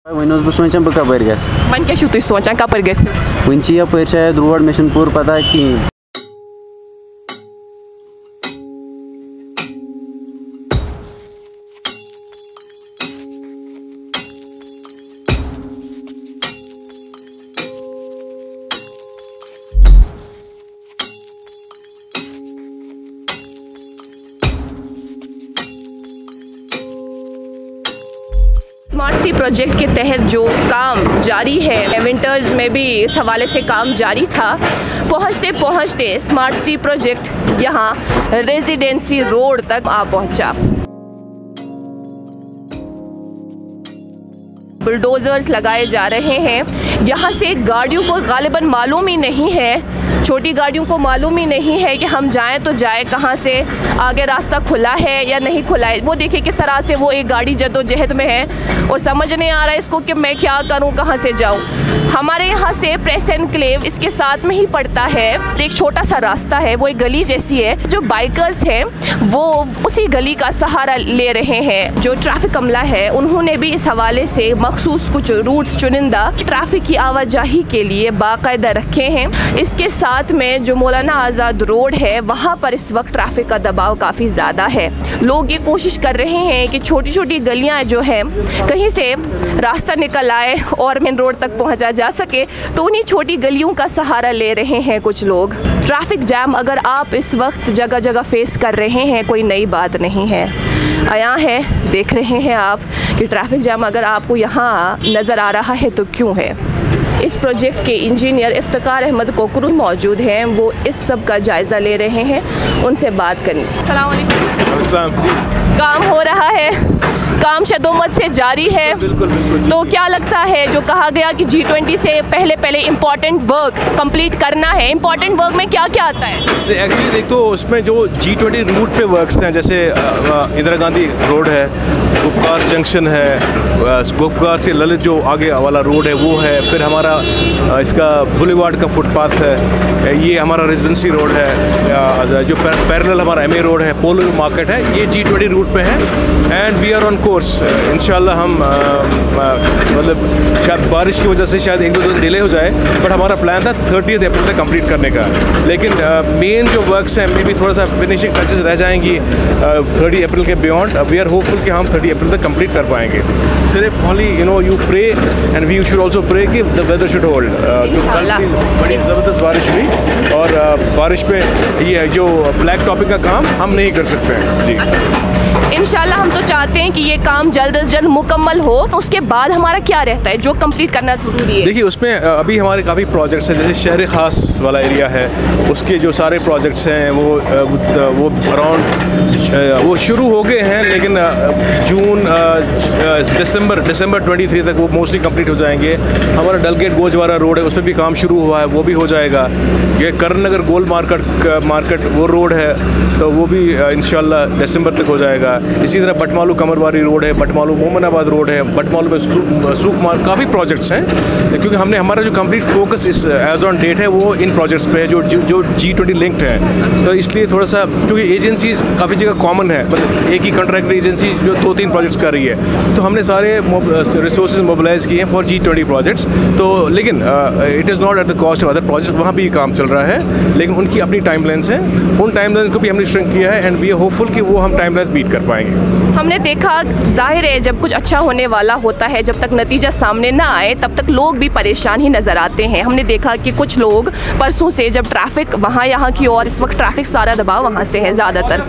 One बह सोचान बह कपर गस one क्या तुम सोचान कपर गो वन यप शायद रोड मे पूर पता कहें। स्मार्ट सिटी प्रोजेक्ट के तहत जो काम जारी है, विंटर्स में भी इस हवाले से काम जारी था। पहुंचते पहुंचते स्मार्ट सिटी प्रोजेक्ट यहां रेजिडेंसी रोड तक आ पहुंचा। बुलडोजर्स लगाए जा रहे हैं। यहाँ से गाड़ियों को गालिबन मालूम ही नहीं है, छोटी गाड़ियों को मालूम ही नहीं है कि हम जाएं तो जाएं कहाँ से, आगे रास्ता खुला है या नहीं खुला है। वो देखिए किस तरह से वो एक गाड़ी जद्दोजहद में है और समझ नहीं आ रहा है इसको कि मैं क्या करूँ, कहाँ से जाऊँ। हमारे यहाँ से प्रेस एनक्लेव इसके साथ में ही पड़ता है। एक छोटा सा रास्ता है, वो एक गली जैसी है। जो बाइकर्स हैं वो उसी गली का सहारा ले रहे हैं। जो ट्रैफिक अमला है उन्होंने भी इस हवाले से मखसूस कुछ रूट्स चुनिंदा ट्रैफिक की आवाजाही के लिए बाकायदा रखे हैं। इसके साथ में जो मौलाना आज़ाद रोड है वहाँ पर इस वक्त ट्रैफिक का दबाव काफ़ी ज़्यादा है। लोग ये कोशिश कर रहे हैं कि छोटी छोटी गलियाँ जो हैं कहीं से रास्ता निकल आए और मेन रोड तक पहुँचा जा सके, तो उन्हीं छोटी गलियों का सहारा ले रहे हैं कुछ लोग। ट्रैफिक जैम अगर आप इस वक्त जगह जगह फेस कर रहे हैं कोई नई बात नहीं है। आया है, देख रहे हैं आप कि ट्रैफिक जैम अगर आपको यहाँ नज़र आ रहा है तो क्यों है। इस प्रोजेक्ट के इंजीनियर इफ्तिकार अहमद कोकरू मौजूद हैं, वो इस सब का जायज़ा ले रहे हैं, उनसे बात करें। अस्सलाम वालेकुम। काम हो रहा है, काम शदोमत से जारी है। बिल्कुल। तो क्या लगता है जो कहा गया कि G20 से पहले इम्पोर्टेंट वर्क कंप्लीट करना है, इम्पोर्टेंट वर्क में क्या क्या आता है? एक्चुअली देख तो उसमें जो G20 रूट पे वर्क्स हैं, जैसे इंदिरा गांधी रोड है, गुपकार जंक्शन है, गुपकार से ललित जो आगे वाला रोड है वो है, फिर हमारा इसका बुलेवार्ड का फुटपाथ है, ये हमारा रेजिडेंसी रोड है, जो पैरेलल हमारा MA रोड है, पोलो मार्केट है, ये G20 रूट पे है। And we are on course. इंशाल्लाह हम मतलब शायद बारिश की वजह से शायद 1-2 दिन डिले हो जाए, बट हमारा प्लान था 30 अप्रैल तक कंप्लीट करने का। लेकिन मेन जो वर्क्स हैं मे भी थोड़ा सा फिनिशिंग टचेस रह जाएंगी 30 अप्रैल के बियॉन्ड। वी आर होपफुल कि हम 30 अप्रैल तक कंप्लीट कर पाएंगे। सिर्फ only you pray and we should also pray कि द वेदर शुड होल्ड। कल बड़ी ज़बरदस्त बारिश हुई और बारिश पे ये जो ब्लैक टॉपिंग का काम हम नहीं कर सकते हैं जी। इंशाल्लाह हम तो चाहते हैं कि ये काम जल्द से जल्द मुकम्मल हो। उसके बाद हमारा क्या रहता है जो कंप्लीट करना ज़रूरी है? देखिए उसमें अभी हमारे काफ़ी प्रोजेक्ट्स हैं, जैसे शहर ख़ास वाला एरिया है, उसके जो सारे प्रोजेक्ट्स हैं वो अराउंड वो शुरू हो गए हैं, लेकिन जून दिसंबर 23 तक वो मोस्टली कंप्लीट हो जाएंगे। हमारा डलगेट गोजवारा रोड है, उस पर भी काम शुरू हुआ है, वो भी हो जाएगा। ये करण नगर गोल मार्केट वो रोड है, तो वो भी इंशाल्लाह दिसंबर तक हो जाएगा। इसी तरह बटमालू कमरवारी रोड है, बटमालू मोमनाबाद रोड है, बटमालू में सूख मार्ग, काफ़ी प्रोजेक्ट्स हैं। क्योंकि हमने हमारा जो कंप्लीट फोकस इस एज ऑन डेट है वो इन प्रोजेक्ट्स पे है जो G20 लिंक्ड है। तो इसलिए थोड़ा सा, क्योंकि एजेंसीज काफ़ी जगह कॉमन है, मतलब एक ही कॉन्ट्रैक्टर एजेंसी जो 2-3 प्रोजेक्ट्स कर रही है, तो हमने सारे रिसोर्सेज मोबिलाइज किए हैं फॉर G20 प्रोजेक्ट्स। तो लेकिन it is not at the cost of other projects, वहाँ भी काम चल रहा है, लेकिन उनकी अपनी टाइमलाइंस हैं, उन टाइमलाइंस को भी हमने श्रिंक किया है एंड वी आर होपफुल कि वो हम टाइमलाइंस बीट कर पाएंगे। हमने देखा, जाहिर है जब कुछ अच्छा होने वाला होता है, जब तक नतीजा सामने ना आए तब तक लोग भी परेशान ही नज़र आते हैं। हमने देखा कि कुछ लोग परसों से जब ट्रैफिक वहाँ यहाँ की और इस वक्त ट्रैफिक सारा दबाव वहाँ से है, ज़्यादातर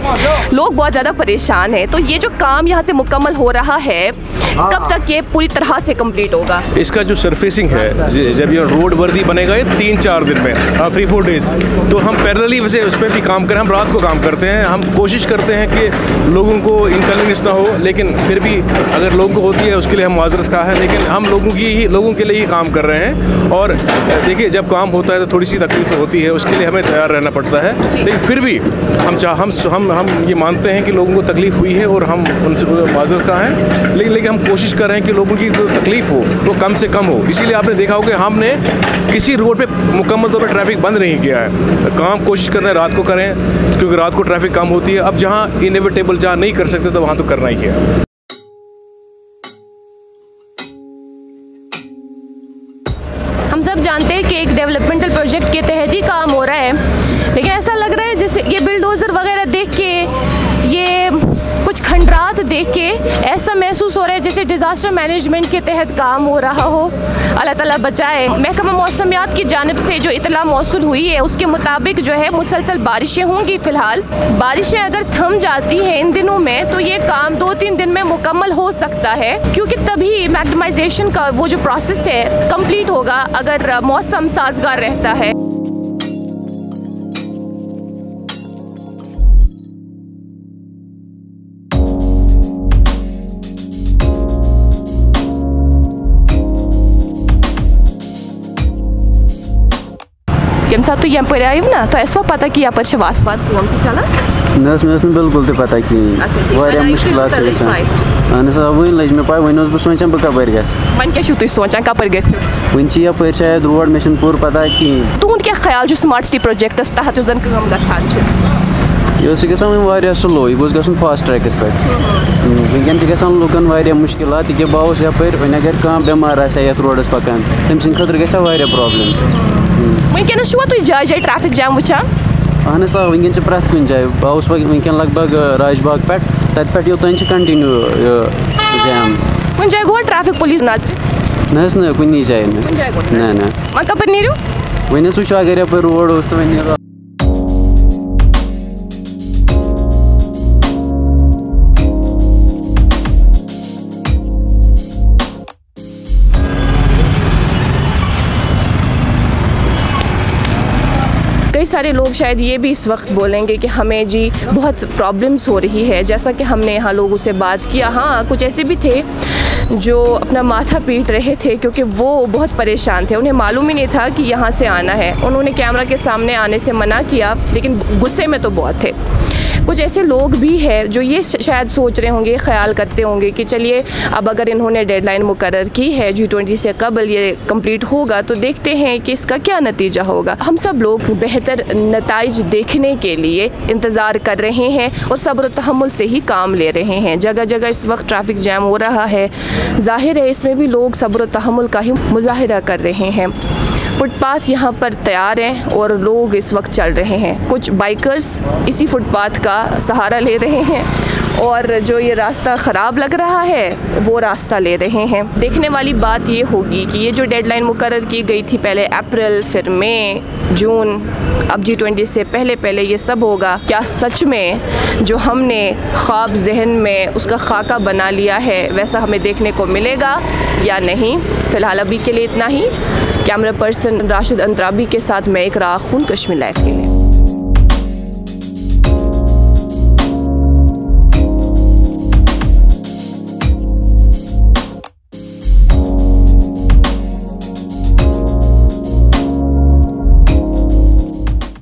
लोग बहुत ज़्यादा परेशान हैं। तो ये जो काम यहाँ से मुकम्मल हो रहा है, कब तक ये पूरी तरह से कंप्लीट होगा? इसका जो सरफेसिंग है, जब ये रोड वर्दी बनेगा ये 3-4 दिन में, 3-4 डेज, तो हम पैरेलली वैसे उस पर भी काम करें। हम रात को काम करते हैं, हम कोशिश करते हैं कि लोगों को इनकन्वीनियंस ना हो, लेकिन फिर भी अगर लोगों को होती है उसके लिए हम माजरत खा है, लेकिन हम लोगों के लिए ही काम कर रहे हैं। और देखिए जब काम होता है तो थोड़ी सी तकलीफ होती है, उसके लिए हमें तैयार रहना पड़ता है, लेकिन फिर भी हम ये मानते हैं कि लोगों को तकलीफ़ हुई है और हम उनसे माजरत खा हैं, लेकिन हम कोशिश कर रहे हैं कि लोगों की जो तकलीफ़ हो वो कम से कम हो। इसीलिए आपने देखा हो कि हमने किसी रोड पे मुकम्मल तौर पर ट्रैफिक बंद नहीं किया है। काम कोशिश करते हैं रात को करें, क्योंकि रात को ट्रैफिक कम होती है। अब जहाँ इनएविटेबल, जहाँ नहीं कर सकते तो वहाँ तो करना ही है। हम सब जानते हैं कि एक डेवलपमेंटल प्रोजेक्ट के तहत ही काम हो रहा है, लेकिन ऐसा लग रहा है जैसे ये बिल्डोज़र वगैरह देख के, ये कुछ खंडरात देख के ऐसा महसूस हो रहा है जैसे डिज़ास्टर मैनेजमेंट के तहत काम हो रहा हो। अल्लाह ताला बचाए। महकमा मौसमियात की जानिब से जो इतला मौसूल हुई है उसके मुताबिक जो है मुसलसल बारिशें होंगी। फ़िलहाल बारिशें अगर थम जाती हैं इन दिनों में तो ये काम 2-3 दिन में मुकम्मल हो सकता है, क्योंकि तभी मैग्नेटाइजेशन का वो जो प्रोसेस है कंप्लीट होगा अगर मौसम साजगार रहता है। यम साथ तो यहाँ पर आयु ना तो ऐसा पता कि यहाँ पर से बात हमसे चला मे बिल्कुल तो पता कहें मुश्किलात अहन वन लज मे पाई वन बह सोचान बह कपर वन क्या तुम सोचान कपर वन यप शायद रोड मे पूर पता कहें। तुंद क्या ख्याल स्मार्ट सिटी प्रोजेक्टस तहत यह जन गया स्लो यह गोस ग फास्ट ट्रैकस पे वनकन ग लुकन मुश्किलात कि बह यप वन अगर कह बेमार आ रोडस पकान तम सद खतर ग प्रॉब्लम। वनकस तुम जाय जाय ट्रैफिक जैम वुचान अहन वनकन प्रथ कुन जाए बह वनकन लगभग राजबाग पे तत पे योतान कंटिन्यू जैम कुन जाय गो ट्रैफिक पुलिस नजर ना कुन जाए ना वन कपर नीरू वन वो अगर यप रोड तो वन कई सारे लोग शायद ये भी इस वक्त बोलेंगे कि हमें जी बहुत प्रॉब्लम्स हो रही है, जैसा कि हमने यहाँ लोगों से बात किया। हाँ, कुछ ऐसे भी थे जो अपना माथा पीट रहे थे क्योंकि वो बहुत परेशान थे, उन्हें मालूम ही नहीं था कि यहाँ से आना है। उन्होंने कैमरा के सामने आने से मना किया, लेकिन गुस्से में तो बहुत थे। कुछ ऐसे लोग भी हैं जो ये शायद सोच रहे होंगे, ख्याल करते होंगे कि चलिए अब अगर इन्होंने डेडलाइन मुकर्रर की है G20 से कबल ये कंप्लीट होगा तो देखते हैं कि इसका क्या नतीजा होगा। हम सब लोग बेहतर नताइज देखने के लिए इंतज़ार कर रहे हैं और सब्र और तहम्मुल से ही काम ले रहे हैं। जगह जगह इस वक्त ट्रैफिक जैम हो रहा है, जाहिर है इसमें भी लोग सब्र और तहम्मुल का ही मुजाहिरा कर रहे हैं। फुटपाथ यहाँ पर तैयार हैं और लोग इस वक्त चल रहे हैं। कुछ बाइकर्स इसी फुटपाथ का सहारा ले रहे हैं और जो ये रास्ता ख़राब लग रहा है वो रास्ता ले रहे हैं। देखने वाली बात ये होगी कि ये जो डेडलाइन मुकर्रर की गई थी, पहले अप्रैल फिर मई जून, अब G20 से पहले ये सब होगा। क्या सच में जो हमने ख्वाब जहन में उसका खाका बना लिया है वैसा हमें देखने को मिलेगा या नहीं? फ़िलहाल अभी के लिए इतना ही। कैमरा पर्सन राशिद अंतराबी के साथ मैं इकरा खून कश्मीर लाइव के लिए।